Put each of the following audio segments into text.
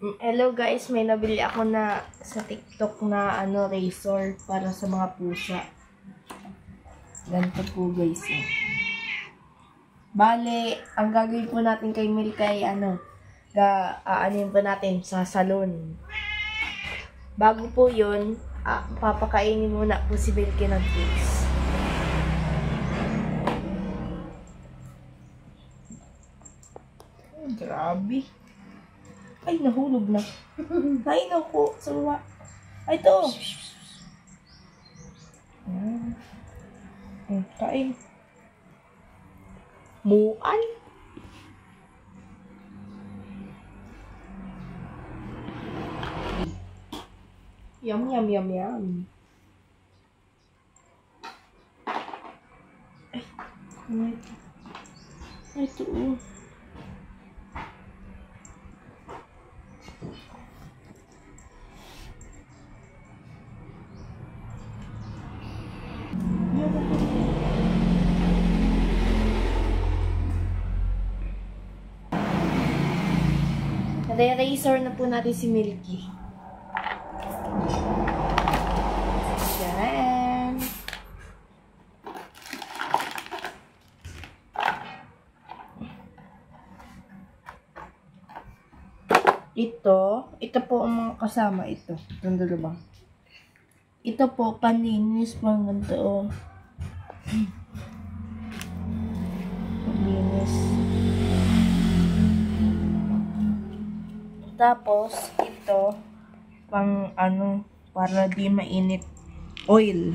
Hello guys, may nabili ako na sa TikTok na razor para sa mga pusa. Ganito po guys. Bale, ang gagawin po natin kay Milk ay aanin po natin sa salon. Bago po 'yun, papakainin muna po si Milky ng cakes. Grabe. Ay, nahulog na. Ay, naku. Sawa. Ay, ito. Kain. Muan. Yum, yum, yum, yum. Ay, ano ito? Ay, ito. Re-razor na po natin si Milky. Yan. Ito po ang mga kasama ito. Itong dalawa. Ito po, paninis po ang ganito. Paninis. Tapos, ito, pang para di mainit, oil.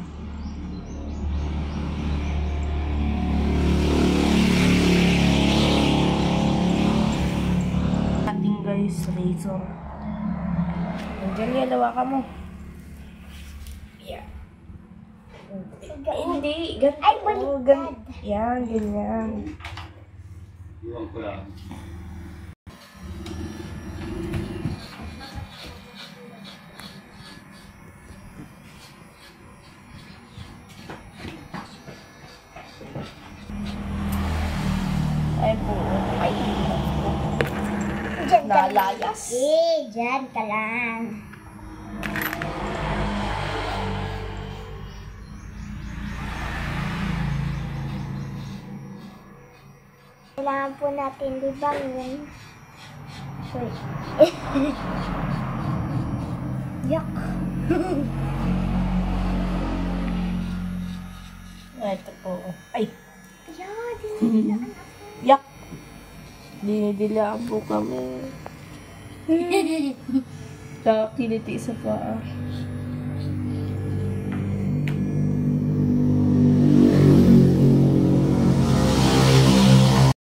Ating guys, razor. Andiyan yan, lawa ka mo. Yeah. Hindi, ganito. Ay, baliktad. Yan, ganyan. Iwan ko lang. Ay po, ay Diyan ka lang. nalayas. Diyan ka lang. Kailangan po natin libangin. Sorry. Yuck. Ito po. Ay, Ayan, dinidilaan ako. yak. Dinidilaan po kami. Sa kiliti sa paa.